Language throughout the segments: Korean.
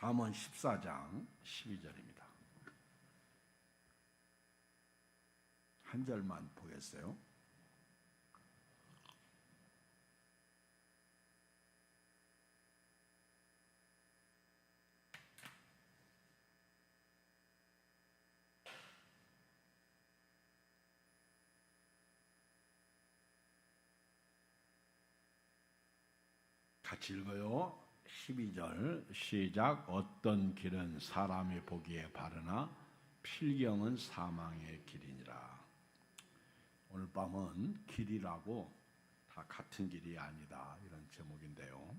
잠언 14장 12절입니다. 한 절만 보겠어요. 같이 읽어요. 12절 시작. 어떤 길은 사람이 보기에 바르나 필경은 사망의 길이니라. 오늘 밤은 길이라고 다 같은 길이 아니다, 이런 제목인데요.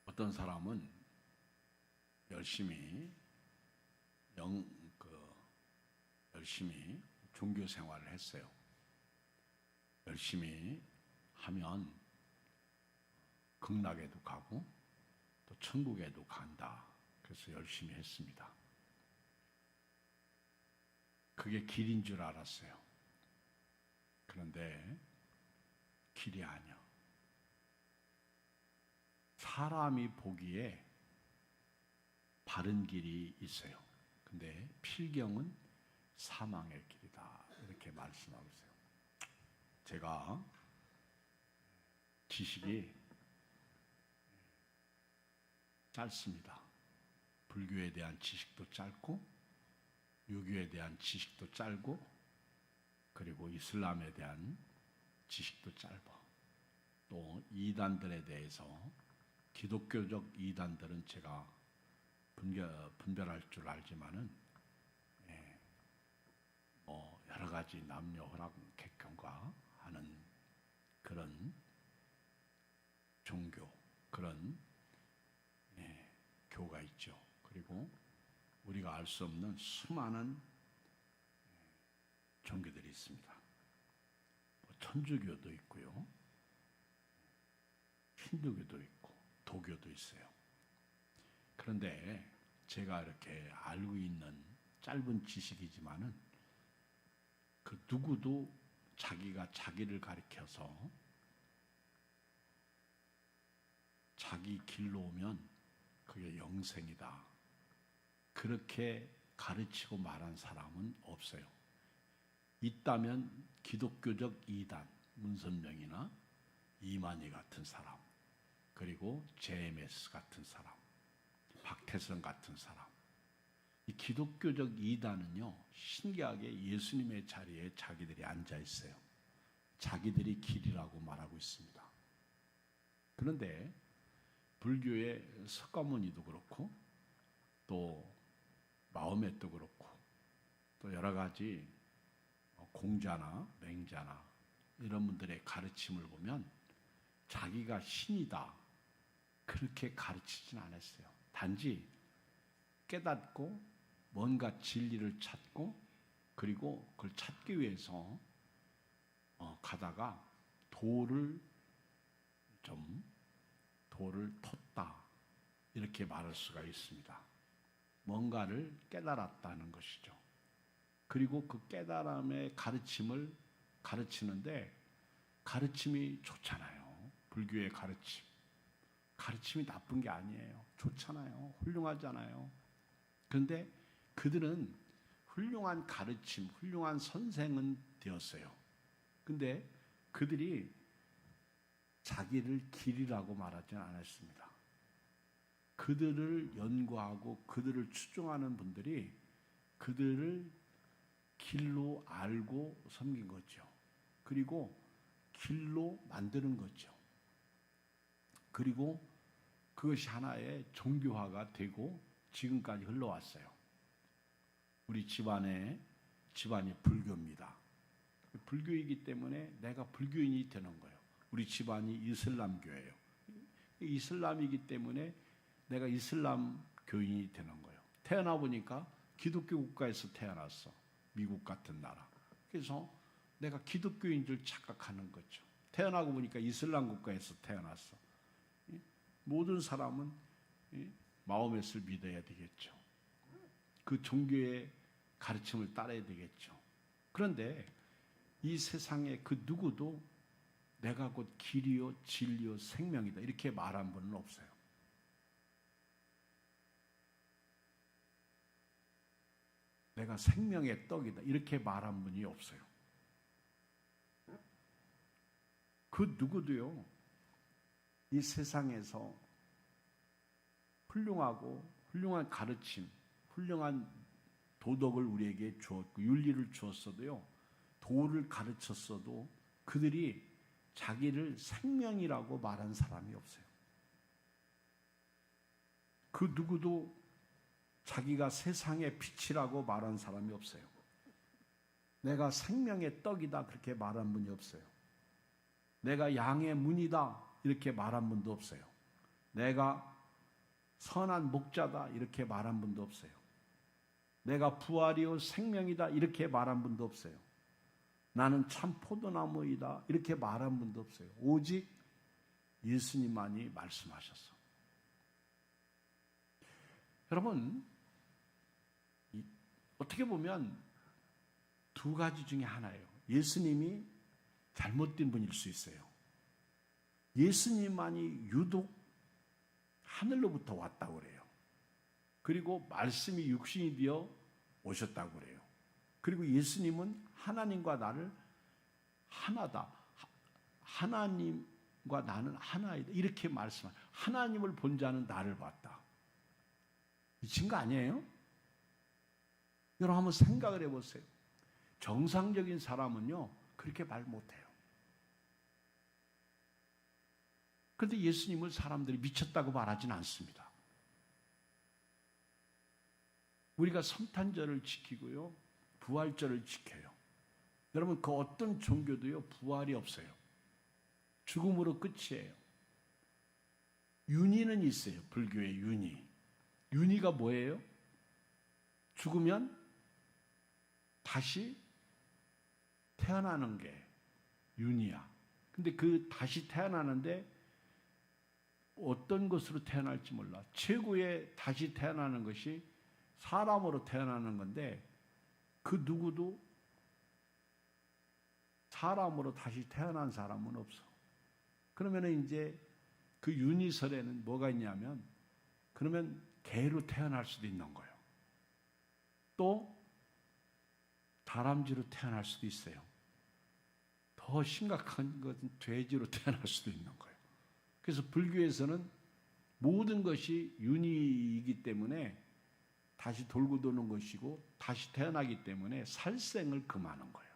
어떤 사람은 열심히 종교 생활을 했어요. 열심히 하면 극락에도 가고 또 천국에도 간다. 그래서 열심히 했습니다. 그게 길인 줄 알았어요. 그런데 길이 아니야. 사람이 보기에 바른 길이 있어요. 근데 필경은 사망의 길이다, 이렇게 말씀하고 있어요. 제가 지식이 짧습니다. 불교에 대한 지식도 짧고 유교에 대한 지식도 짧고 그리고 이슬람에 대한 지식도 짧아. 또 이단들에 대해서 기독교적 이단들은 제가 분별할 줄 알지만은 여러 가지 남녀 혼합 객경과 하는 그런 종교, 그런 교가 있죠. 그리고 우리가 알 수 없는 수많은 종교들이 있습니다. 천주교도 있고요, 힌두교도 있고 도교도 있어요. 그런데 제가 이렇게 알고 있는 짧은 지식이지만은 그 누구도 자기가 자기를 가리켜서 자기 길로 오면 그게 영생이다, 그렇게 가르치고 말한 사람은 없어요. 있다면 기독교적 이단, 문선명이나 이만희 같은 사람, 그리고 JMS 같은 사람, 박태선 같은 사람. 이 기독교적 이단은요, 신기하게 예수님의 자리에 자기들이 앉아 있어요. 자기들이 길이라고 말하고 있습니다. 그런데 불교의 석가모니도 그렇고 또 마호메도 그렇고 또 여러 가지 공자나 맹자나 이런 분들의 가르침을 보면 자기가 신이다, 그렇게 가르치진 않았어요. 단지 깨닫고 뭔가 진리를 찾고 그리고 그걸 찾기 위해서 가다가 도를 텄다, 이렇게 말할 수가 있습니다. 뭔가를 깨달았다는 것이죠. 그리고 그 깨달음의 가르침을 가르치는데 가르침이 좋잖아요. 불교의 가르침이 나쁜 게 아니에요. 좋잖아요. 훌륭하잖아요. 그런데 그들은 훌륭한 가르침, 훌륭한 선생은 되었어요. 근데 그들이 자기를 길이라고 말하지는 않았습니다. 그들을 연구하고 그들을 추종하는 분들이 그들을 길로 알고 섬긴 거죠. 그리고 길로 만드는 거죠. 그리고 그것이 하나의 종교화가 되고 지금까지 흘러왔어요. 우리 집안이 불교입니다. 불교이기 때문에 내가 불교인이 되는 거예요. 우리 집안이 이슬람교예요. 이슬람이기 때문에 내가 이슬람 교인이 되는 거예요. 태어나 보니까 기독교 국가에서 태어났어. 미국 같은 나라. 그래서 내가 기독교인 줄 착각하는 거죠. 태어나고 보니까 이슬람 국가에서 태어났어. 모든 사람은 마호메트를 믿어야 되겠죠. 그 종교의 가르침을 따라야 되겠죠. 그런데 이 세상에 그 누구도 내가 곧 길이요 진리요 생명이다 이렇게 말한 분은 없어요. 내가 생명의 떡이다 이렇게 말한 분이 없어요. 그 누구도요 이 세상에서 훌륭한 가르침, 훌륭한 도덕을 우리에게 주었고 윤리를 주었어도요 도를 가르쳤어도 그들이 자기를 생명이라고 말한 사람이 없어요. 그 누구도 자기가 세상의 빛이라고 말한 사람이 없어요. 내가 생명의 떡이다 그렇게 말한 분이 없어요. 내가 양의 문이다 이렇게 말한 분도 없어요. 내가 선한 목자다 이렇게 말한 분도 없어요. 내가 부활이요 생명이다 이렇게 말한 분도 없어요. 나는 참 포도나무이다 이렇게 말한 분도 없어요. 오직 예수님만이 말씀하셨어. 여러분 어떻게 보면 두 가지 중에 하나예요. 예수님이 잘못된 분일 수 있어요. 예수님만이 유독 하늘로부터 왔다고 그래요. 그리고 말씀이 육신이 되어 오셨다고 그래요. 그리고 예수님은 하나님과 나를 하나다. 하나님과 나는 하나이다. 이렇게 말씀하세요. 하나님을 본 자는 나를 봤다. 미친 거 아니에요? 여러분 한번 생각을 해보세요. 정상적인 사람은요 그렇게 말 못해요. 그런데 예수님을 사람들이 미쳤다고 말하지는 않습니다. 우리가 성탄절을 지키고요 부활절을 지켜요. 여러분 그 어떤 종교도요 부활이 없어요. 죽음으로 끝이에요. 윤희는 있어요. 불교의 윤희. 윤희가 뭐예요? 죽으면 다시 태어나는 게 윤희야. 근데 그 다시 태어나는데 어떤 것으로 태어날지 몰라. 최고의 다시 태어나는 것이 사람으로 태어나는 건데 그 누구도 사람으로 다시 태어난 사람은 없어. 그러면 이제 그 윤희설에는 뭐가 있냐면 그러면 개로 태어날 수도 있는 거예요. 또 다람쥐로 태어날 수도 있어요. 더 심각한 것은 돼지로 태어날 수도 있는 거예요. 그래서 불교에서는 모든 것이 윤희이기 때문에 다시 돌고 도는 것이고 다시 태어나기 때문에 살생을 금하는 거예요.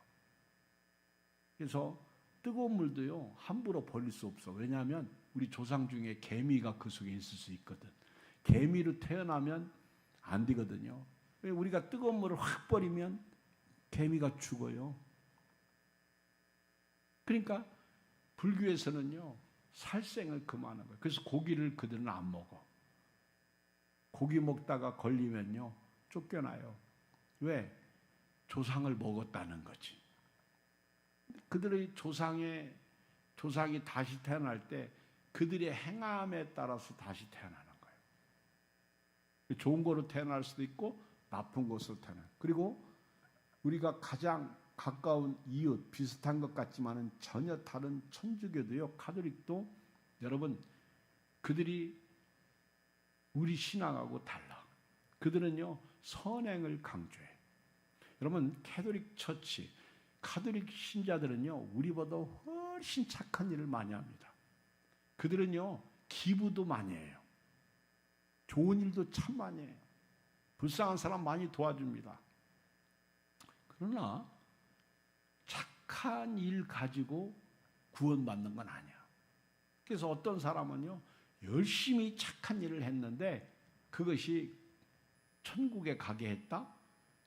그래서 뜨거운 물도요 함부로 버릴 수 없어. 왜냐하면 우리 조상 중에 개미가 그 속에 있을 수 있거든. 개미로 태어나면 안 되거든요. 우리가 뜨거운 물을 확 버리면 개미가 죽어요. 그러니까 불교에서는요 살생을 금하는 거예요. 그래서 고기를 그들은 안 먹어. 고기 먹다가 걸리면요 쫓겨나요. 왜? 조상을 먹었다는 거지. 그들의 조상이 다시 태어날 때 그들의 행함에 따라서 다시 태어나는 거예요. 좋은 거로 태어날 수도 있고 나쁜 것으로 태어나요. 그리고 우리가 가장 가까운 이웃 비슷한 것 같지만은 전혀 다른 천주교도요 가톨릭도 여러분 그들이 우리 신앙하고 달라. 그들은요 선행을 강조해. 여러분 캐톨릭 처치 카톨릭 신자들은요 우리보다 훨씬 착한 일을 많이 합니다. 그들은요 기부도 많이 해요. 좋은 일도 참 많이 해요. 불쌍한 사람 많이 도와줍니다. 그러나 착한 일 가지고 구원받는 건 아니야. 그래서 어떤 사람은요 열심히 착한 일을 했는데 그것이 천국에 가게 했다?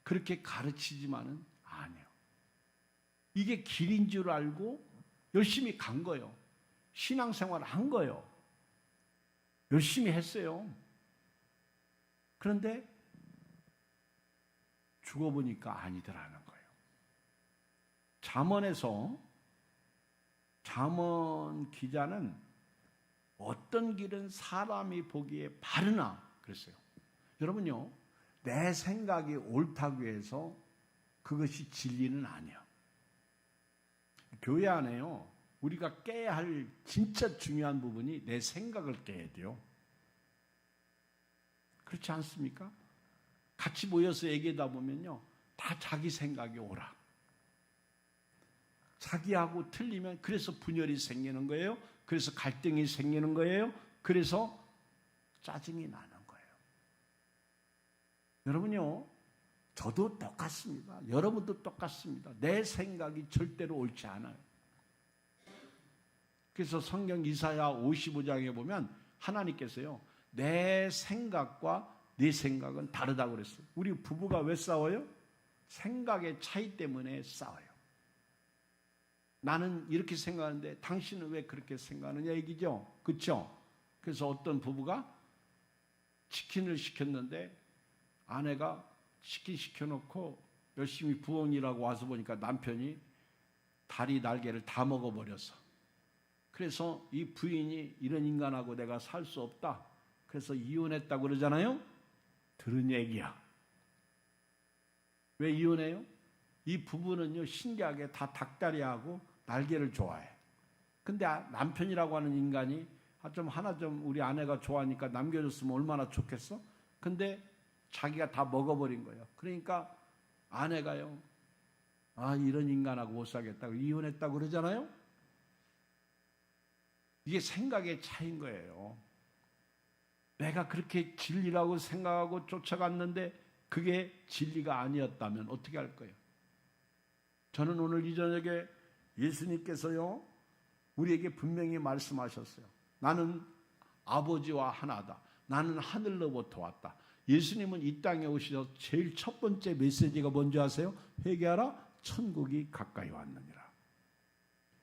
그렇게 가르치지만은 아니에요. 이게 길인 줄 알고 열심히 간 거예요. 신앙생활을 한 거예요. 열심히 했어요. 그런데 죽어보니까 아니더라는 거예요. 잠언에서 잠언 기자는 어떤 길은 사람이 보기에 바르나 그랬어요. 여러분요, 내 생각이 옳다고 해서 그것이 진리는 아니야. 교회 안에요, 우리가 깨야 할 진짜 중요한 부분이 내 생각을 깨야 돼요. 그렇지 않습니까? 같이 모여서 얘기하다 보면요, 다 자기 생각이 오라. 자기하고 틀리면 그래서 분열이 생기는 거예요. 그래서 갈등이 생기는 거예요. 그래서 짜증이 나는 거예요. 여러분요, 저도 똑같습니다. 여러분도 똑같습니다. 내 생각이 절대로 옳지 않아요. 그래서 성경 이사야 55장에 보면 하나님께서요, 내 생각과 네 생각은 다르다고 그랬어요. 우리 부부가 왜 싸워요? 생각의 차이 때문에 싸워요. 나는 이렇게 생각하는데 당신은 왜 그렇게 생각하느냐 얘기죠. 그렇죠? 그래서 어떤 부부가 치킨을 시켰는데 아내가 치킨 시켜놓고 열심히 부엉이라고 와서 보니까 남편이 다리 날개를 다 먹어버렸어. 그래서 이 부인이 이런 인간하고 내가 살 수 없다. 그래서 이혼했다고 그러잖아요. 들은 얘기야. 왜 이혼해요? 이 부부는요, 신기하게 다 닭다리하고 날개를 좋아해. 근데 남편이라고 하는 인간이 하나 좀 우리 아내가 좋아하니까 남겨줬으면 얼마나 좋겠어? 근데 자기가 다 먹어버린 거예요. 그러니까 아내가요, 이런 인간하고 못 살겠다고 이혼했다고 그러잖아요. 이게 생각의 차이인 거예요. 내가 그렇게 진리라고 생각하고 쫓아갔는데 그게 진리가 아니었다면 어떻게 할 거예요? 저는 오늘 이 저녁에 예수님께서요, 우리에게 분명히 말씀하셨어요. 나는 아버지와 하나다. 나는 하늘로부터 왔다. 예수님은 이 땅에 오셔서 제일 첫 번째 메시지가 뭔지 아세요? 회개하라, 천국이 가까이 왔느니라.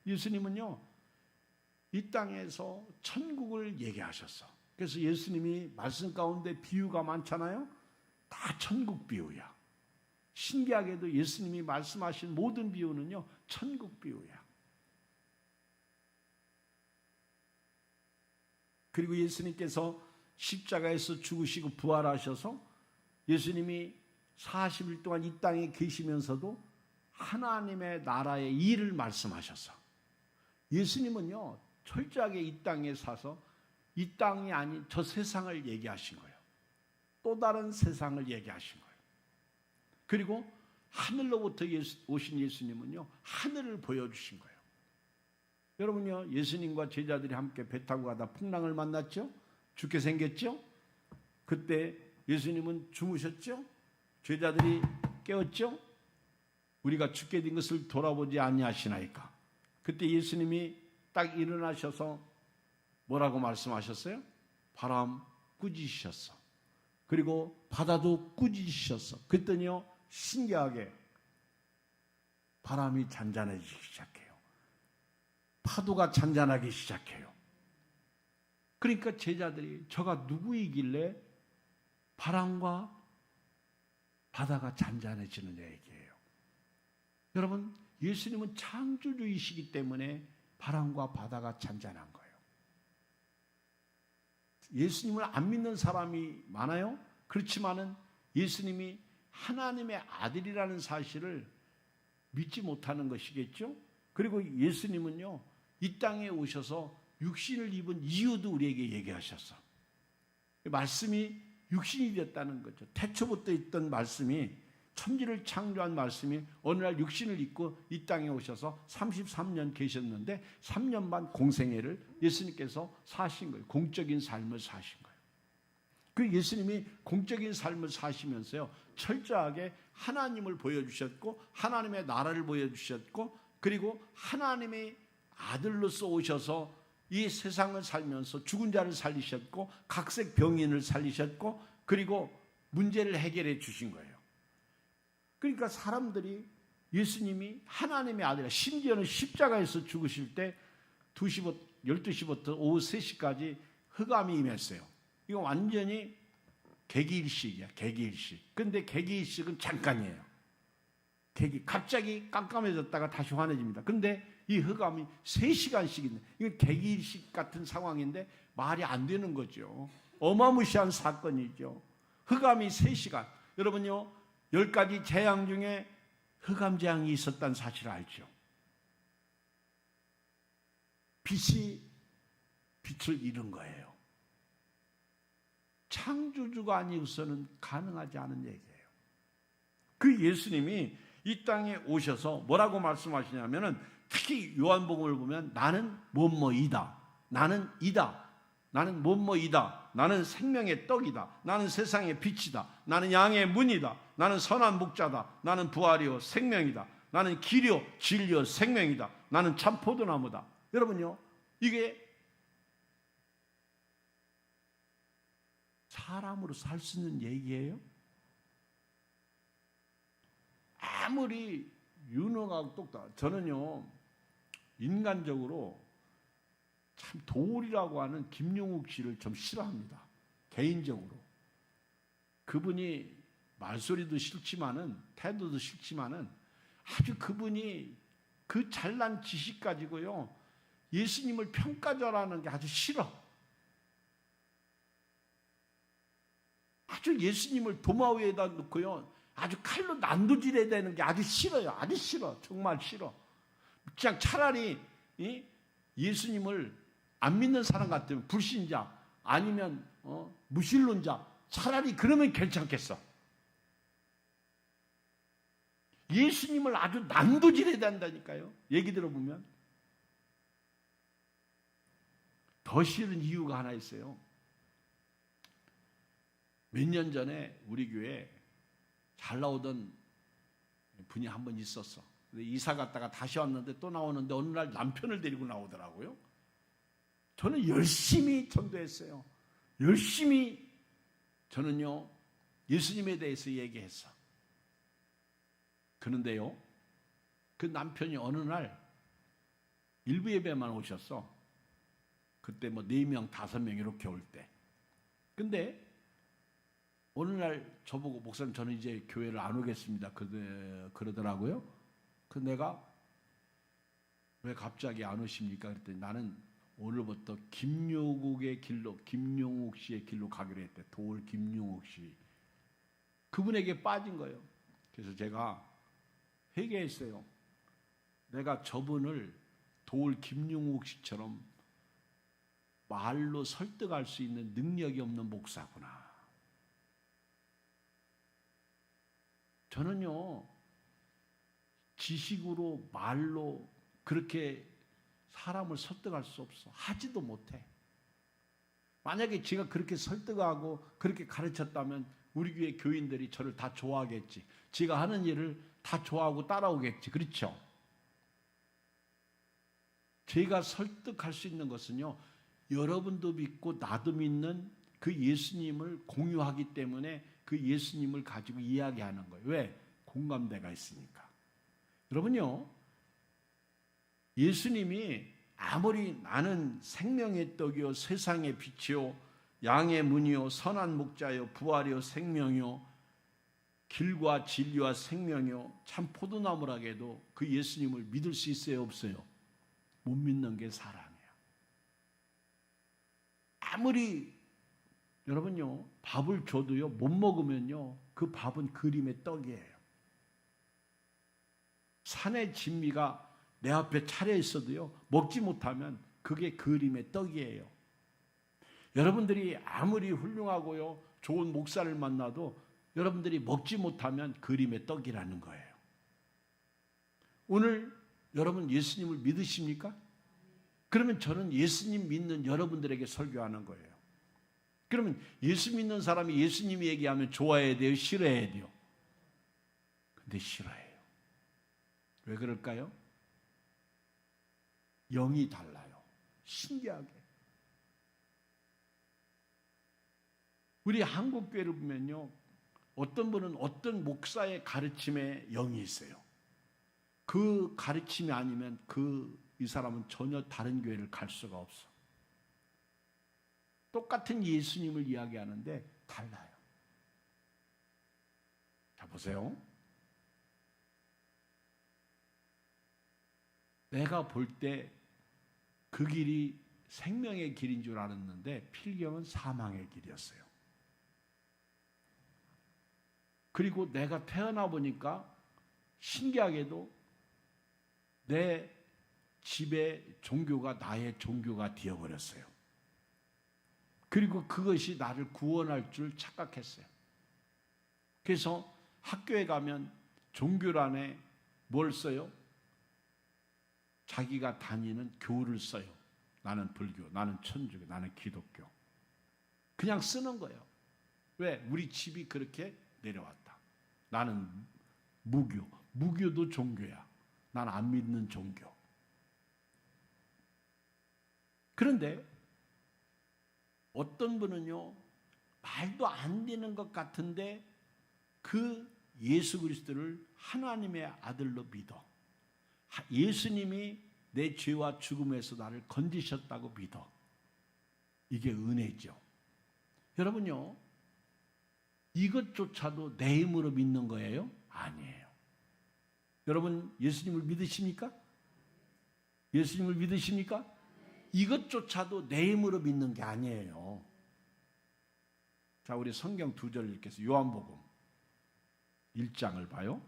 예수님은요, 이 땅에서 천국을 얘기하셨어. 그래서 예수님이 말씀 가운데 비유가 많잖아요. 다 천국 비유야. 신기하게도 예수님이 말씀하신 모든 비유는요, 천국 비유야. 그리고 예수님께서 십자가에서 죽으시고 부활하셔서 예수님이 40일 동안 이 땅에 계시면서도 하나님의 나라의 일을 말씀하셨어. 예수님은요, 철저하게 이 땅에 사서 이 땅이 아닌 저 세상을 얘기하신 거예요. 또 다른 세상을 얘기하신 거예요. 그리고 하늘로부터 오신 예수님은요, 하늘을 보여주신 거예요. 여러분요, 예수님과 제자들이 함께 배 타고 가다 풍랑을 만났죠? 죽게 생겼죠? 그때 예수님은 주무셨죠? 제자들이 깨웠죠? 우리가 죽게 된 것을 돌아보지 아니하시나이까? 그때 예수님이 딱 일어나셔서 뭐라고 말씀하셨어요? 바람 꾸짖으셨어. 그리고 바다도 꾸짖으셨어. 그랬더니요, 신기하게 바람이 잔잔해지기 시작해요. 파도가 잔잔하기 시작해요. 그러니까 제자들이 저가 누구이길래 바람과 바다가 잔잔해지느냐 얘기예요. 여러분, 예수님은 창조주이시기 때문에 바람과 바다가 잔잔한 거예요. 예수님을 안 믿는 사람이 많아요. 그렇지만은 예수님이 하나님의 아들이라는 사실을 믿지 못하는 것이겠죠. 그리고 예수님은요, 이 땅에 오셔서 육신을 입은 이유도 우리에게 얘기하셨어. 말씀이 육신이 되었다는 거죠. 태초부터 있던 말씀이, 천지를 창조한 말씀이 어느 날 육신을 입고 이 땅에 오셔서 33년 계셨는데 3년 반 공생애를 예수님께서 사신 거예요. 공적인 삶을 사신 거예요. 그 예수님이 공적인 삶을 사시면서요, 철저하게 하나님을 보여주셨고 하나님의 나라를 보여주셨고, 그리고 하나님의 아들로서 오셔서 이 세상을 살면서 죽은 자를 살리셨고 각색 병인을 살리셨고, 그리고 문제를 해결해 주신 거예요. 그러니까 사람들이 예수님이 하나님의 아들이라, 심지어는 십자가에서 죽으실 때 12시부터 오후 3시까지 흑암이 임했어요. 이거 완전히 개기일식이야, 개기일식. 근데 개기일식은 잠깐이에요. 갑자기 깜깜해졌다가 다시 환해집니다. 근데 이 흑암이 3시간씩 있네. 이건 개기일식 같은 상황인데 말이 안 되는 거죠. 어마무시한 사건이죠. 흑암이 3시간. 여러분요, 10가지 재앙 중에 흑암 재앙이 있었다는 사실을 알죠. 빛이 빛을 잃은 거예요. 창조주가 아니고서는 가능하지 않은 얘기예요. 그 예수님이 이 땅에 오셔서 뭐라고 말씀하시냐면은 특히 요한복음을 보면 나는 뭐뭐이다. 나는 이다. 나는 뭐뭐이다. 나는 생명의 떡이다. 나는 세상의 빛이다. 나는 양의 문이다. 나는 선한 목자다. 나는 부활이요 생명이다. 나는 길이요 진리요 생명이다. 나는 참 포도나무다. 여러분요, 이게 사람으로 살 수 있는 얘기예요? 아무리 유능하고 똑똑, 저는요 인간적으로 참 도울이라고 하는 김용욱 씨를 좀 싫어합니다. 개인적으로. 그분이 말소리도 싫지만은 태도도 싫지만은 아주 그분이 그 잘난 지식 가지고요 예수님을 평가절하는 게 아주 싫어. 아주 예수님을 도마 위에다 놓고요 아주 칼로 난도질해야 되는 게 아주 싫어요. 아주 싫어. 정말 싫어. 그냥 차라리 예수님을 안 믿는 사람 같으면 불신자 아니면 무신론자 차라리 그러면 괜찮겠어. 예수님을 아주 난도질해야 된다니까요. 얘기 들어보면. 더 싫은 이유가 하나 있어요. 몇 년 전에 우리 교회에 잘 나오던 분이 한 번 있었어. 이사 갔다가 다시 왔는데 또 나오는데 어느 날 남편을 데리고 나오더라고요. 저는 열심히 전도했어요. 열심히 저는요 예수님에 대해서 얘기했어. 그런데요 그 남편이 어느 날 일부 예배만 오셨어. 그때 뭐 4명 5명 이렇게 올 때. 근데 어느 날 저보고 목사님 저는 이제 교회를 안 오겠습니다. 그러더라고요. 그 내가 왜 갑자기 안 오십니까? 그랬더니 나는 오늘부터 김용욱의 길로, 김용욱 씨의 길로 가기로 했대. 도울 김용욱 씨. 그분에게 빠진 거예요. 그래서 제가 회개했어요. 내가 저분을 도울 김용욱 씨처럼 말로 설득할 수 있는 능력이 없는 목사구나. 저는요 지식으로 말로 그렇게 사람을 설득할 수 없어. 하지도 못해. 만약에 제가 그렇게 설득하고 그렇게 가르쳤다면 우리 교회 교인들이 저를 다 좋아하겠지. 제가 하는 일을 다 좋아하고 따라오겠지. 그렇죠? 제가 설득할 수 있는 것은요 여러분도 믿고 나도 믿는 그 예수님을 공유하기 때문에 그 예수님을 가지고 이야기하는 거예요. 왜? 공감대가 있으니까. 여러분요 예수님이 아무리 나는 생명의 떡이요 세상의 빛이요 양의 문이요 선한 목자요 부활이요 생명이요 길과 진리와 생명이요 참 포도나무라고 해도 그 예수님을 믿을 수 있어요 없어요? 못 믿는 게 사람이에요. 아무리 여러분요 밥을 줘도요 못 먹으면요 그 밥은 그림의 떡이에요. 산의 진미가 내 앞에 차려 있어도요 먹지 못하면 그게 그림의 떡이에요. 여러분들이 아무리 훌륭하고요 좋은 목사를 만나도 여러분들이 먹지 못하면 그림의 떡이라는 거예요. 오늘 여러분 예수님을 믿으십니까? 그러면 저는 예수님 믿는 여러분들에게 설교하는 거예요. 그러면 예수 믿는 사람이 예수님이 얘기하면 좋아해야 돼요? 싫어해야 돼요? 근데 싫어해요. 왜 그럴까요? 영이 달라요. 신기하게. 우리 한국교회를 보면요. 어떤 분은 어떤 목사의 가르침에 영이 있어요. 그 가르침이 아니면 이 사람은 전혀 다른 교회를 갈 수가 없어. 똑같은 예수님을 이야기하는데 달라요. 자, 보세요. 내가 볼 때 그 길이 생명의 길인 줄 알았는데 필경은 사망의 길이었어요. 그리고 내가 태어나 보니까 신기하게도 내 집의 종교가 나의 종교가 되어버렸어요. 그리고 그것이 나를 구원할 줄 착각했어요. 그래서 학교에 가면 종교란에 뭘 써요? 자기가 다니는 교를 써요. 나는 불교, 나는 천주교, 나는 기독교. 그냥 쓰는 거예요. 왜? 우리 집이 그렇게 내려왔다. 나는 무교, 무교도 종교야. 난 안 믿는 종교. 그런데 어떤 분은요, 말도 안 되는 것 같은데 그 예수 그리스도를 하나님의 아들로 믿어. 예수님이 내 죄와 죽음에서 나를 건지셨다고 믿어. 이게 은혜죠. 여러분요, 이것조차도 내 힘으로 믿는 거예요? 아니에요. 여러분 예수님을 믿으십니까? 예수님을 믿으십니까? 이것조차도 내 힘으로 믿는 게 아니에요. 자, 우리 성경 두 절 읽겠습니다. 요한복음 1장을 봐요.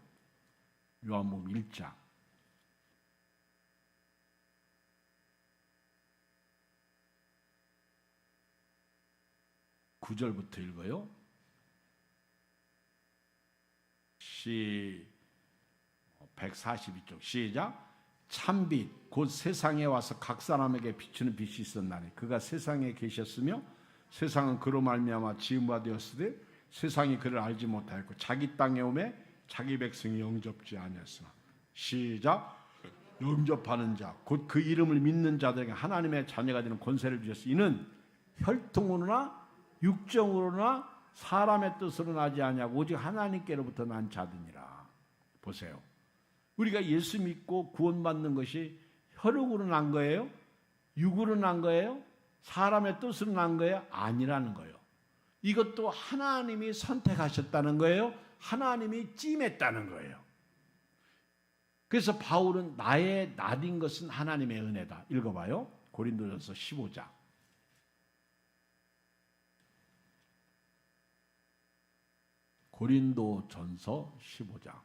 요한복음 1장. 9절부터 읽어요. 142쪽 시작. 참빛 곧 세상에 와서 각 사람에게 비추는 빛이 있었나니 그가 세상에 계셨으며 세상은 그로 말미암아 지은 바 되었으되 세상이 그를 알지 못하였고 자기 땅에 오매 자기 백성이 영접지 아니었으나 시작. 영접하는 자 곧 그 이름을 믿는 자들에게 하나님의 자녀가 되는 권세를 주셨으니 이는 혈통으로나 육정으로나 사람의 뜻으로 나지 아니하고 오직 하나님께로부터 난 자들이라. 보세요. 우리가 예수 믿고 구원받는 것이 혈육으로 난 거예요? 육으로 난 거예요? 사람의 뜻으로 난 거예요? 아니라는 거예요. 이것도 하나님이 선택하셨다는 거예요. 하나님이 찜했다는 거예요. 그래서 바울은 나의 나딘 것은 하나님의 은혜다. 읽어봐요. 고린도전서 15장. 고린도전서 15장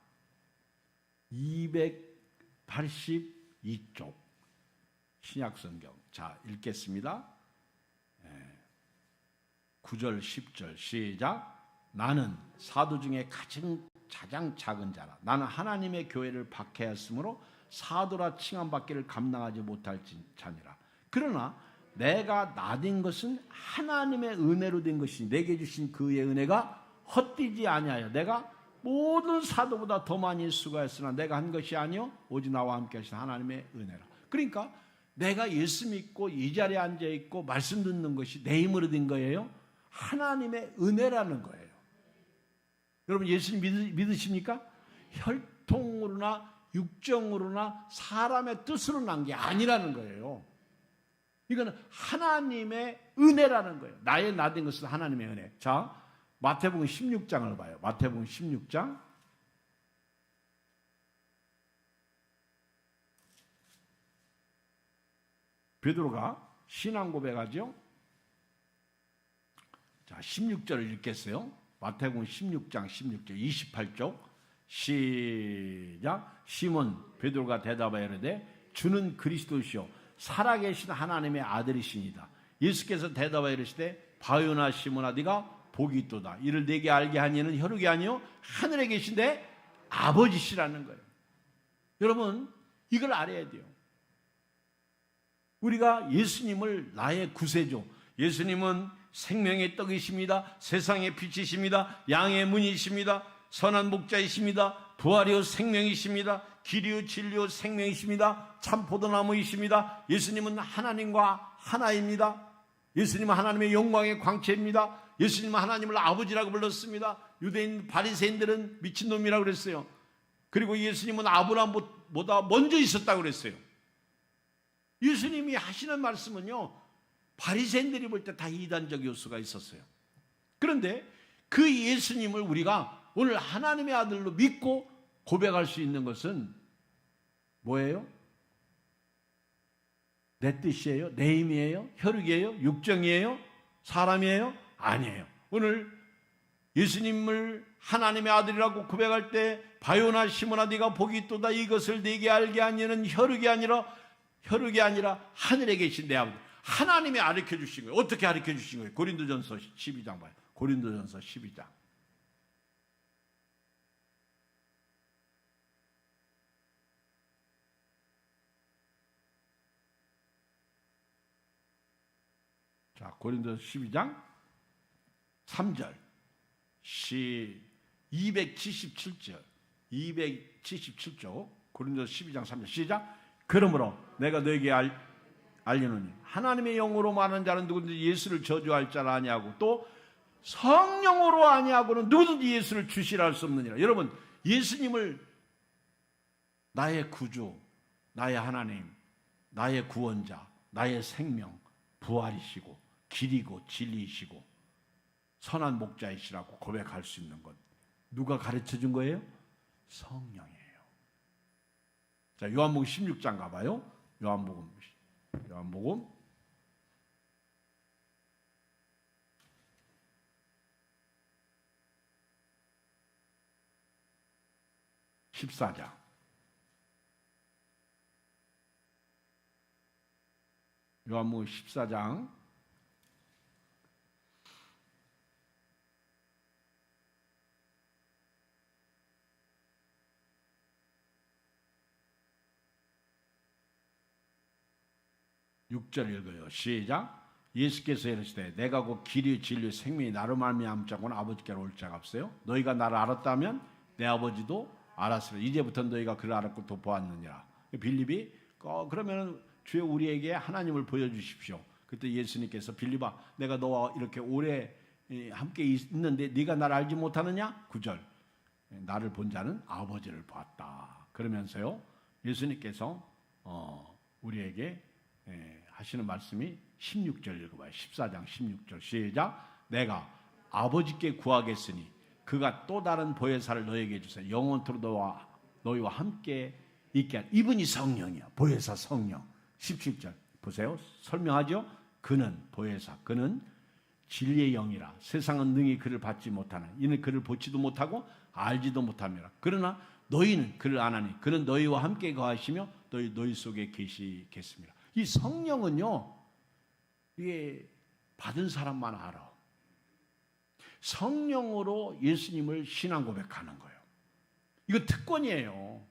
282쪽 신약성경. 자, 읽겠습니다. 9절 10절 시작. 나는 사도 중에 가장 작은 자라. 나는 하나님의 교회를 박해하였으므로 사도라 칭함받기를 감당하지 못할 자니라. 그러나 내가 나된 것은 하나님의 은혜로 된 것이니 내게 주신 그의 은혜가 헛되지 아니하여 내가 모든 사도보다 더 많이 수고했으나 내가 한 것이 아니요 오직 나와 함께 하신 하나님의 은혜라. 그러니까 내가 예수 믿고 이 자리에 앉아 있고 말씀 듣는 것이 내 힘으로 된 거예요? 하나님의 은혜라는 거예요. 여러분 예수님 믿으십니까? 혈통으로나 육정으로나 사람의 뜻으로 난 게 아니라는 거예요. 이거는 하나님의 은혜라는 거예요. 나의 나된 것은 하나님의 은혜. 자, 마태복음 16장을 봐요. 마태복음 16장. 베드로가 신앙 고백하죠. 자, 16절을 읽겠어요. 마태복음 16장 16절 28쪽 시작. 시몬 베드로가 대답하여 이르되 주는 그리스도시요 살아계신 하나님의 아들이시니다. 예수께서 대답하여 이르시되 바요나 시몬아 네가 복이 있도다. 이를 내게 알게 한 이는 혈육이 아니요 하늘에 계신데 아버지시라는 거예요. 여러분 이걸 알아야 돼요. 우리가 예수님을 나의 구세주, 예수님은 생명의 떡이십니다. 세상의 빛이십니다. 양의 문이십니다. 선한 목자이십니다. 부활이요 생명이십니다. 길이요 진리요 생명이십니다. 참 포도나무이십니다. 예수님은 하나님과 하나입니다. 예수님은 하나님의 영광의 광채입니다. 예수님은 하나님을 아버지라고 불렀습니다. 유대인 바리새인들은 미친놈이라고 그랬어요. 그리고 예수님은 아브라함보다 먼저 있었다고 그랬어요. 예수님이 하시는 말씀은요, 바리새인들이 볼 때 다 이단적 요소가 있었어요. 그런데 그 예수님을 우리가 오늘 하나님의 아들로 믿고 고백할 수 있는 것은 뭐예요? 내 뜻이에요? 내 힘이에요? 혈육이에요? 육정이에요? 사람이에요? 아니에요. 오늘 예수님을 하나님의 아들이라고 고백할 때 바요나 시몬아 네가 복이 있도다 이것을 네게 알게 하니는 혈육이 아니라 혈육이 아니라 하늘에 계신 내 아버지. 하나님이 가르쳐 주신 거예요. 어떻게 가르쳐 주신 거예요? 고린도전서 12장 봐요. 고린도전서 12장. 자, 고린도전서 12장 3절. 277절. 277조. 고린도전서 12장 3절. 시작. 그러므로 내가 너에게 알리노니 하나님의 영으로 말하는 자는 누구든지 예수를 저주할 자라 아니하고 또 성령으로 아니하고는 누구든지 예수를 주시라 할 수 없느니라. 여러분, 예수님을 나의 구주, 나의 하나님, 나의 구원자, 나의 생명, 부활이시고 길이고 진리이시고 선한 목자이시라고 고백할 수 있는 것 누가 가르쳐 준 거예요? 성령이에요. 자, 요한복음 16장 가봐요. 요한복음 14장. 요한복음 14장 6절 읽어요. 시작. 예수께서 이르시되 내가 곧 길이 진리 생명이 나로 말미암지 않고는 아버지께로 올 자가 없어요. 너희가 나를 알았다면 내 아버지도 알았으리라. 이제부터 너희가 그를 알았고 또 보았느니라. 빌립이 그러면 주여 우리에게 하나님을 보여주십시오. 그때 예수님께서 빌립아 내가 너와 이렇게 오래 함께 있는데 네가 나를 알지 못하느냐? 9절. 나를 본 자는 아버지를 보았다. 그러면서요 예수님께서 우리에게 하시는 말씀이 16절 읽어봐요. 14장 16절 시작. 내가 아버지께 구하겠으니 그가 또 다른 보혜사를 너에게 주세요. 영원토록 너희와 함께 있게 한 이분이 성령이야. 보혜사 성령. 17절 보세요. 설명하죠. 그는 보혜사, 그는 진리의 영이라 세상은 능히 그를 받지 못하나 이는 그를 보지도 못하고 알지도 못함이라. 그러나 너희는 그를 아나니 그는 너희와 함께 거하시며 너희 속에 계시겠습니다. 이 성령은요 이게 받은 사람만 알아. 성령으로 예수님을 신앙 고백하는 거예요. 이거 특권이에요.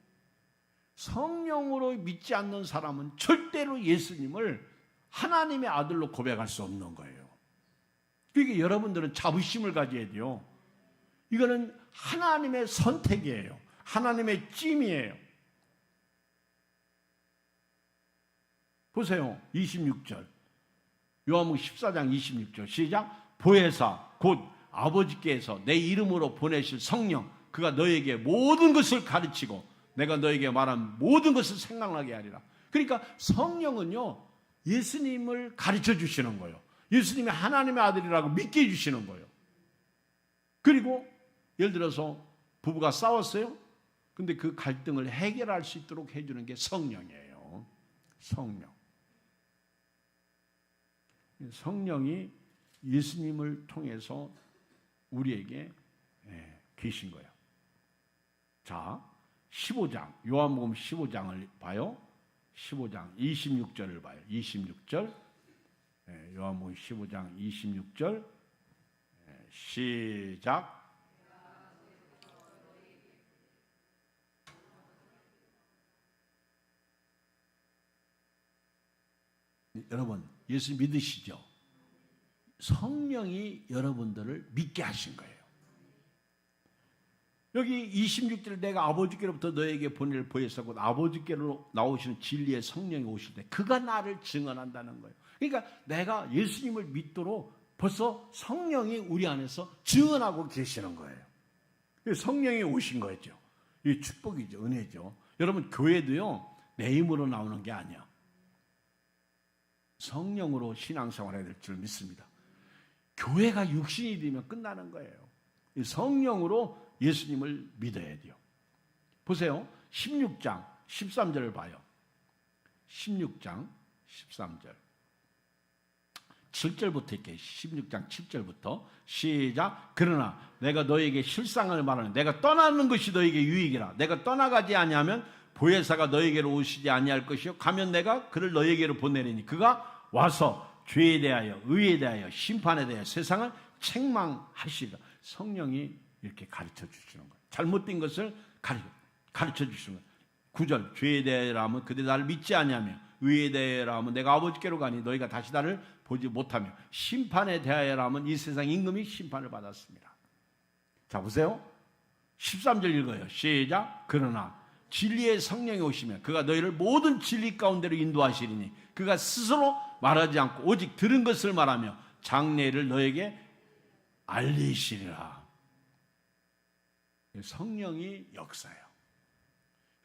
성령으로 믿지 않는 사람은 절대로 예수님을 하나님의 아들로 고백할 수 없는 거예요. 그러니까 여러분들은 자부심을 가져야 돼요. 이거는 하나님의 선택이에요. 하나님의 찜이에요. 보세요. 26절. 요한복음 14장 26절. 시작. 보혜사 곧 아버지께서 내 이름으로 보내실 성령 그가 너에게 모든 것을 가르치고 내가 너에게 말한 모든 것을 생각나게 하리라. 그러니까 성령은요 예수님을 가르쳐 주시는 거예요. 예수님이 하나님의 아들이라고 믿게 해주시는 거예요. 그리고 예를 들어서 부부가 싸웠어요. 근데 그 갈등을 해결할 수 있도록 해주는 게 성령이에요. 성령. 성령이 예수님을 통해서 우리에게 계신 거예요. 자, 15장, 요한복음 15장을 봐요. 15장 26절을 봐요. 26절. 요한복음 15장 26절. 시작. 여러분, 예수 믿으시죠? 성령이 여러분들을 믿게 하신 거예요. 여기 26절 내가 아버지께로부터 너에게 보낼 보혜사 곧 아버지께로 나오시는 진리의 성령이 오실 때 그가 나를 증언한다는 거예요. 그러니까 내가 예수님을 믿도록 벌써 성령이 우리 안에서 증언하고 계시는 거예요. 성령이 오신 거죠. 이게 축복이죠. 은혜죠. 여러분 교회도요 내 힘으로 나오는 게 아니야. 성령으로 신앙생활 해야 될 줄 믿습니다. 교회가 육신이 되면 끝나는 거예요. 성령으로 예수님을 믿어야 돼요. 보세요. 16장 13절을 봐요. 16장 13절 7절부터 이렇게 16장 7절부터 시작. 그러나 내가 너에게 실상을 말하는 내가 떠나는 것이 너에게 유익이라 내가 떠나가지 아니하면 보혜사가 너에게로 오시지 아니할 것이요 가면 내가 그를 너에게로 보내리니 그가 와서 죄에 대하여 의에 대하여 심판에 대하여 세상을 책망하시리라. 성령이 이렇게 가르쳐 주시는 거예요. 잘못된 것을 가르쳐 주시는 거예요. 9절 죄에 대하여라 하면 그대 나를 믿지 아니하며 의에 대하여라 하면 내가 아버지께로 가니 너희가 다시 나를 보지 못하며 심판에 대하여라 하면 이 세상 임금이 심판을 받았습니다. 자 보세요. 13절 읽어요. 시작. 그러나 진리의 성령이 오시면 그가 너희를 모든 진리 가운데로 인도하시리니 그가 스스로 말하지 않고 오직 들은 것을 말하며 장래를 너에게 알리시리라. 성령이 역사예요.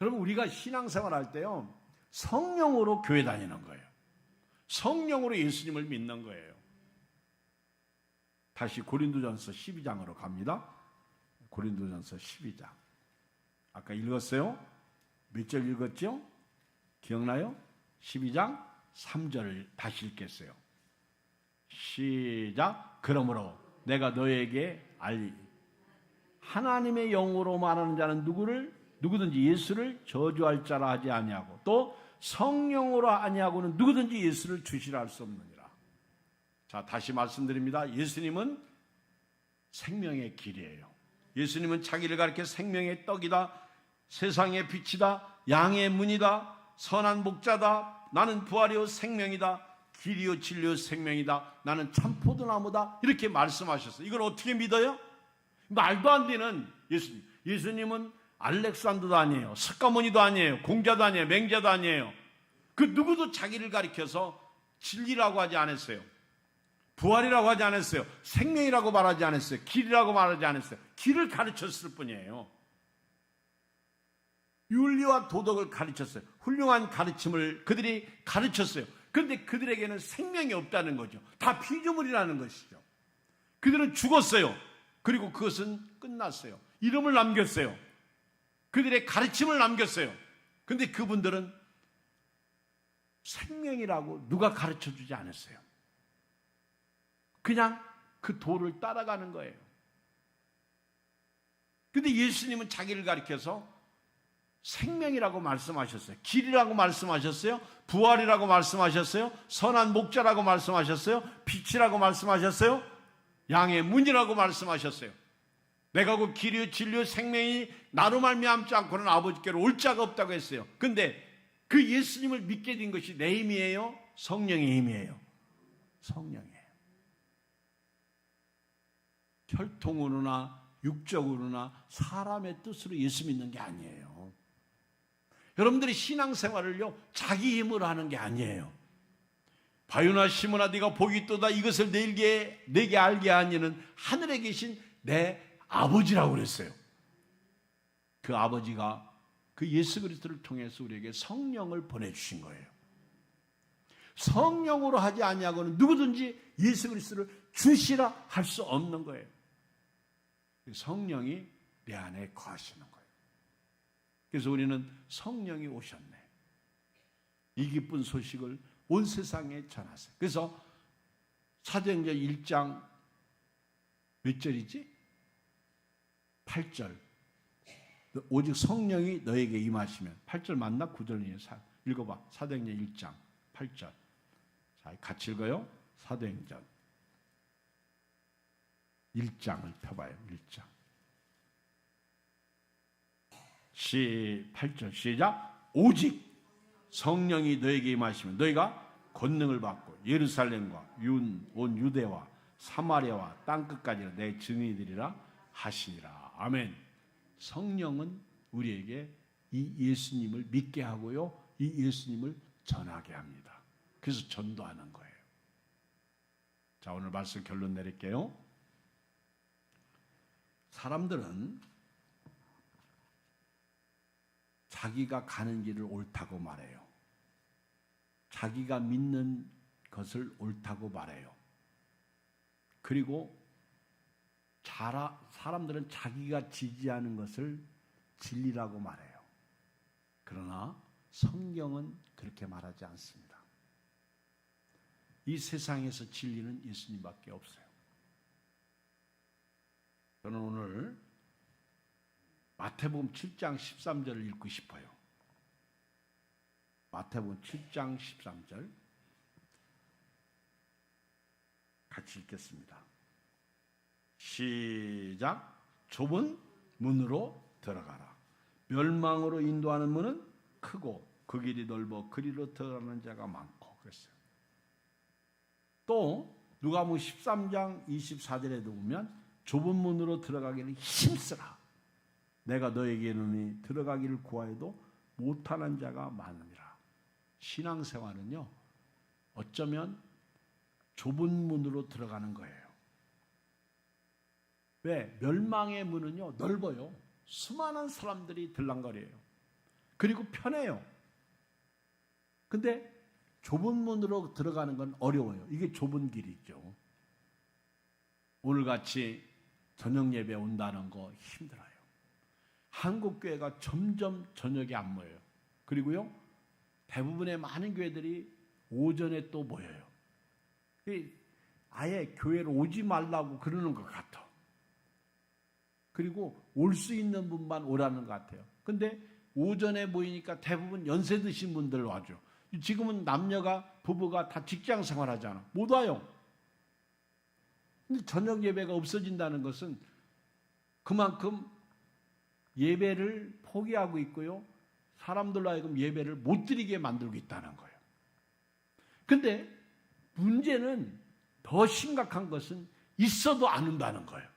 여러분 우리가 신앙생활 할 때요 성령으로 교회 다니는 거예요. 성령으로 예수님을 믿는 거예요. 다시 고린도전서 12장으로 갑니다. 고린도전서 12장. 아까 읽었어요? 몇 절 읽었죠? 기억나요? 12장 3절을 다시 읽겠어요. 시작. 그러므로 내가 너에게 하나님의 영으로 말하는 자는 누구든지 예수를 저주할 자라 하지 아니하고 또 성령으로 아니하고는 누구든지 예수를 주시라 할 수 없느니라. 자, 다시 말씀드립니다. 예수님은 생명의 길이에요. 예수님은 자기를 가리켜 생명의 떡이다, 세상의 빛이다, 양의 문이다, 선한 목자다, 나는 부활이요 생명이다, 길이요 진리요 생명이다, 나는 참 포도나무다 이렇게 말씀하셨어요. 이걸 어떻게 믿어요? 말도 안 되는 예수님. 예수님은 알렉산더도 아니에요, 석가모니도 아니에요, 공자도 아니에요, 맹자도 아니에요. 그 누구도 자기를 가리켜서 진리라고 하지 않았어요, 부활이라고 하지 않았어요, 생명이라고 말하지 않았어요, 길이라고 말하지 않았어요. 길을 가르쳤을 뿐이에요. 윤리와 도덕을 가르쳤어요. 훌륭한 가르침을 그들이 가르쳤어요. 그런데 그들에게는 생명이 없다는 거죠. 다 피조물이라는 것이죠. 그들은 죽었어요. 그리고 그것은 끝났어요. 이름을 남겼어요. 그들의 가르침을 남겼어요. 그런데 그분들은 생명이라고 누가 가르쳐주지 않았어요. 그냥 그 도를 따라가는 거예요. 그런데 예수님은 자기를 가리켜서 생명이라고 말씀하셨어요. 길이라고 말씀하셨어요. 부활이라고 말씀하셨어요. 선한 목자라고 말씀하셨어요. 빛이라고 말씀하셨어요. 양의 문이라고 말씀하셨어요. 내가 그 길이요 진리요 생명이 나로 말미암지 않고는 아버지께로 올 자가 없다고 했어요. 그런데 그 예수님을 믿게 된 것이 내 힘이에요? 성령의 힘이에요? 성령이에요. 혈통으로나 육적으로나 사람의 뜻으로 예수 믿는 게 아니에요. 여러분들이 신앙생활을요 자기 힘으로 하는 게 아니에요. 바요나 시몬아 네가 복이 있도다 이것을 내게 알게 하니는 하늘에 계신 내 아버지라고 그랬어요. 그 아버지가 그 예수 그리스도를 통해서 우리에게 성령을 보내주신 거예요. 성령으로 하지 아니하고는 누구든지 예수 그리스도를 주시라 할 수 없는 거예요. 성령이 내 안에 거하시는 거예요. 그래서 우리는 성령이 오셨네, 이 기쁜 소식을 온 세상에 전하세요. 그래서 사도행전 1장 몇 절이지? 8절. 오직 성령이 너에게 임하시면. 8절 맞나? 9절이에요. 읽어봐. 사도행전 1장 8절. 자, 같이 읽어요. 사도행전 1장을 펴봐요. 1장. 8절 시작. 오직 성령이 너에게 임하시면 너희가 권능을 받고 예루살렘과 온 유대와 사마리아와 땅끝까지 내 증인이 되리라 하시니라. 아멘. 성령은 우리에게 이 예수님을 믿게 하고요, 이 예수님을 전하게 합니다. 그래서 전도하는 거예요. 자, 오늘 말씀 결론 내릴게요. 사람들은 자기가 가는 길을 옳다고 말해요. 자기가 믿는 것을 옳다고 말해요. 그리고 사람들은 자기가 지지하는 것을 진리라고 말해요. 그러나 성경은 그렇게 말하지 않습니다. 이 세상에서 진리는 예수님밖에 없어요. 저는 오늘 마태복음 7장 13절을 읽고 싶어요. 마태복음 7장 13절 같이 읽겠습니다. 시작. 좁은 문으로 들어가라. 멸망으로 인도하는 문은 크고 그 길이 넓어 그리로 들어가는 자가 많고 그랬어요. 또 누가복음 13장 24절에도 보면 좁은 문으로 들어가기를 힘쓰라. 내가 너에게 이르노니 들어가기를 구하여도 못하는 자가 많으니라. 신앙생활은요, 어쩌면 좁은 문으로 들어가는 거예요. 왜? 멸망의 문은요, 넓어요. 수많은 사람들이 들락거려요. 그리고 편해요. 근데 좁은 문으로 들어가는 건 어려워요. 이게 좁은 길이죠. 오늘같이 저녁 예배 온다는 거 힘들어요. 한국 교회가 점점 저녁에 안 모여요. 그리고요, 대부분의 많은 교회들이 오전에 또 모여요. 아예 교회로 오지 말라고 그러는 것 같아. 그리고 올 수 있는 분만 오라는 것 같아요. 근데 오전에 모이니까 대부분 연세 드신 분들 와죠. 지금은 남녀가, 부부가 다 직장 생활하잖아. 못 와요. 근데 저녁 예배가 없어진다는 것은 그만큼 예배를 포기하고 있고요. 사람들로 하여금 예배를 못 드리게 만들고 있다는 거예요. 근데 문제는 더 심각한 것은 있어도 안 온다는 거예요.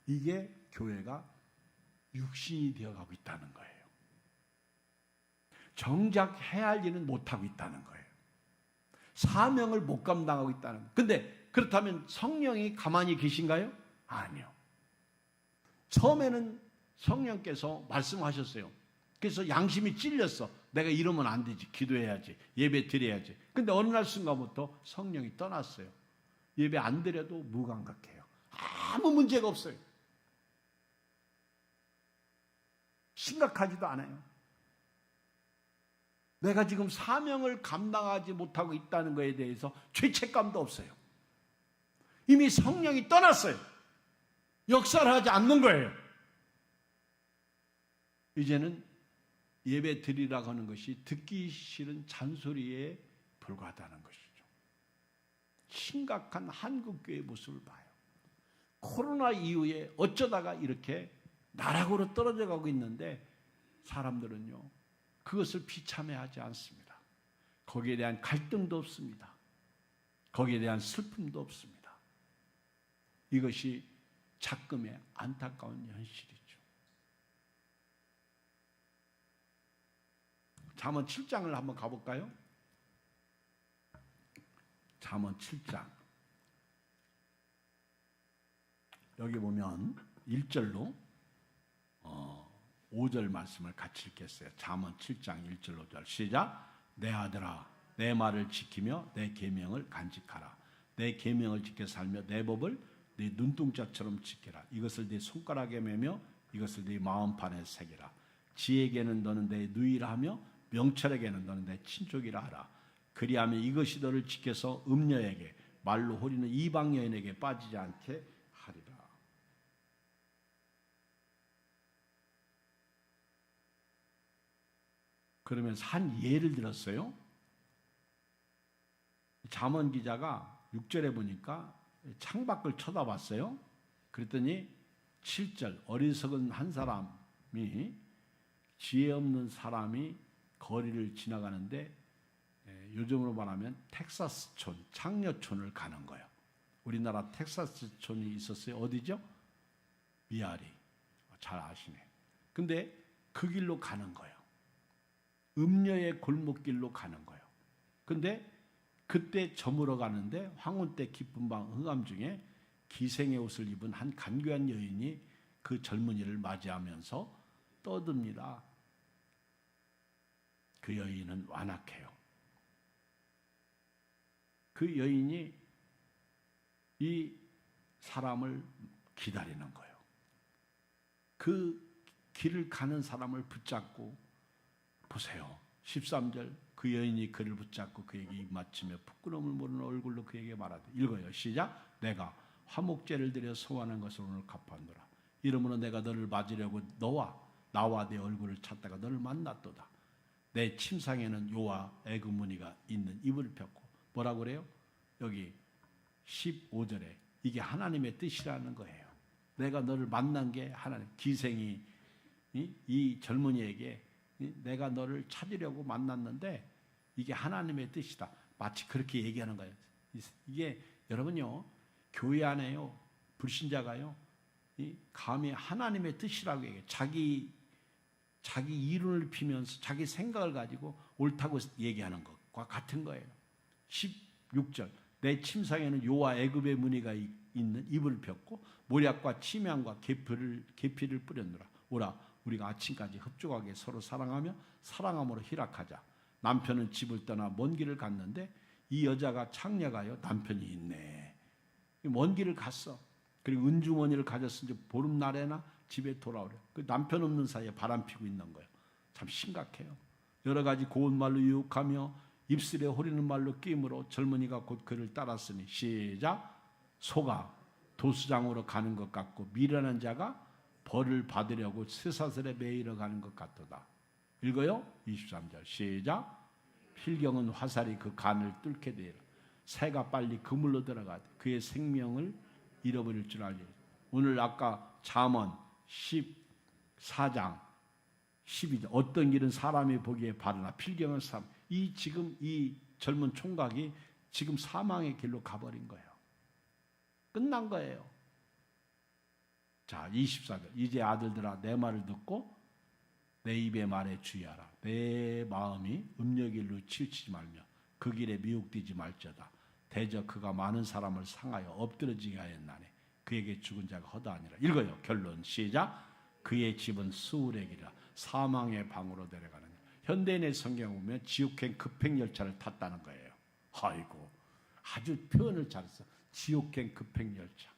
이게 교회가 육신이 되어가고 있다는 거예요. 정작 해야 할 일은 못하고 있다는 거예요. 사명을 못 감당하고 있다는 거예요. 근데 그렇다면 성령이 가만히 계신가요? 아니요. 처음에는 성령께서 말씀하셨어요. 그래서 양심이 찔렸어. 내가 이러면 안 되지. 기도해야지. 예배 드려야지. 근데 어느 날 순간부터 성령이 떠났어요. 예배 안 드려도 무감각해요. 아무 문제가 없어요. 심각하지도 않아요. 내가 지금 사명을 감당하지 못하고 있다는 것에 대해서 죄책감도 없어요. 이미 성령이 떠났어요. 역사를 하지 않는 거예요. 이제는 예배 드리라고 하는 것이 듣기 싫은 잔소리에 불과하다는 것이죠. 심각한 한국교회의 모습을 봐요. 코로나 이후에 어쩌다가 이렇게 나락으로 떨어져 가고 있는데 사람들은요, 그것을 비참해하지 않습니다. 거기에 대한 갈등도 없습니다. 거기에 대한 슬픔도 없습니다. 이것이 작금의 안타까운 현실이죠. 잠언 7장을 한번 가볼까요? 잠언 7장. 여기 보면 1절로 5절 말씀을 같이 읽겠어요. 잠언 7장 1절 5절 시작. 내 아들아 내 말을 지키며 내 계명을 간직하라. 내 계명을 지켜 살며 내 법을 네 눈동자처럼 지켜라. 이것을 네 손가락에 매며 이것을 네 마음판에 새기라. 지혜에게는 너는 내 누이라 하며 명철에게는 너는 내 친족이라 하라. 그리하면 이것이 너를 지켜서 음녀에게 말로 호리는 이방 여인에게 빠지지 않게 하리라. 그러면서 한 예를 들었어요. 잠언 기자가 6절에 보니까 창밖을 쳐다봤어요. 그랬더니 7절 어리석은 한 사람이 지혜 없는 사람이 거리를 지나가는데 요즘으로 말하면 텍사스촌, 창녀촌을 가는 거예요. 우리나라 텍사스촌이 있었어요. 어디죠? 미아리. 잘 아시네. 근데 그 길로 가는 거예요. 음녀의 골목길로 가는 거예요. 근데 그때 저물어 가는데 황혼 때 깊은 밤 흥암 중에 기생의 옷을 입은 한 간교한 여인이 그 젊은이를 맞이하면서 떠듭니다. 그 여인은 완악해요. 그 여인이 이 사람을 기다리는 거예요. 그 길을 가는 사람을 붙잡고 보세요. 13절 그 여인이 그를 붙잡고 그에게 입맞추며 부끄러움을 모르는 얼굴로 그에게 말하되 읽어요. 시작. 내가 화목제를 드려 소원한 것을 오늘 갚았노라. 이러므로 내가 너를 맞으려고 너와 나와 내 얼굴을 찾다가 너를 만났도다. 내 침상에는 요와 애굽 무늬가 있는 이불을 폈고 뭐라고 그래요? 여기 15절에 이게 하나님의 뜻이라는 거예요. 내가 너를 만난 게 하나님. 기생이 이 젊은이에게 내가 너를 찾으려고 만났는데 이게 하나님의 뜻이다. 마치 그렇게 얘기하는 거예요. 이게 여러분요, 교회 안에요, 불신자가요, 감히 하나님의 뜻이라고 얘기해요. 자기 이론을 피면서 자기 생각을 가지고 옳다고 얘기하는 것과 같은 거예요. 16절 내 침상에는 요와 애굽의 무늬가 있는 이불을 폈고 모략과 침향과 계피를 뿌렸노라. 오라 우리가 아침까지 흡족하게 서로 사랑하며 사랑함으로 희락하자. 남편은 집을 떠나 먼 길을 갔는데 이 여자가 창녀가요 남편이 있네. 먼 길을 갔어. 그리고 은주머니를 가졌으니 보름날에나 집에 돌아오려. 그 남편 없는 사이에 바람 피고 있는 거예요. 참 심각해요. 여러 가지 고운 말로 유혹하며 입술에 호리는 말로 끼임으로 젊은이가 곧 그를 따랐으니 시작. 소가 도수장으로 가는 것 같고 미련한 자가 벌을 받으려고 쇠사슬에 매이러 가는 것 같도다. 읽어요. 23절 시작. 필경은 화살이 그 간을 뚫게 되리라. 새가 빨리 그물로 들어가되 그의 생명을 잃어버릴 줄 알리. 오늘 아까 잠언 14장 12절 어떤 길은 사람이 보기에 바르나 필경은 사람. 지금 이 젊은 총각이 지금 사망의 길로 가버린 거예요. 끝난 거예요. 자, 24절 이제 아들들아 내 말을 듣고 내 입의 말에 주의하라. 내 마음이 음욕의 일로 치우치지 말며 그 길에 미혹되지 말지어다. 대저 그가 많은 사람을 상하여 엎드러지게 하였나니 그에게 죽은 자가 허다하니라. 읽어요. 결론 시작. 그의 집은 수울의 길이라 사망의 방으로 데려가느냐. 현대인의 성경을 보면 지옥행 급행열차를 탔다는 거예요. 아이고 아주 표현을 잘했어. 지옥행 급행열차.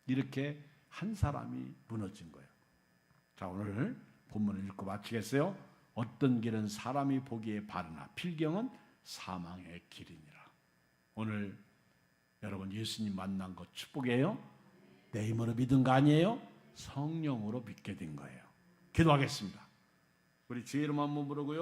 이렇게 한 사람이 무너진 거예요. 자, 오늘 본문을 읽고 마치겠어요. 어떤 길은 사람이 보기에 바르나 필경은 사망의 길이니라. 오늘 여러분 예수님 만난 것 축복이에요. 내 힘으로 믿은 거 아니에요. 성령으로 믿게 된 거예요. 기도하겠습니다. 우리 주의 이름 한번 부르고요.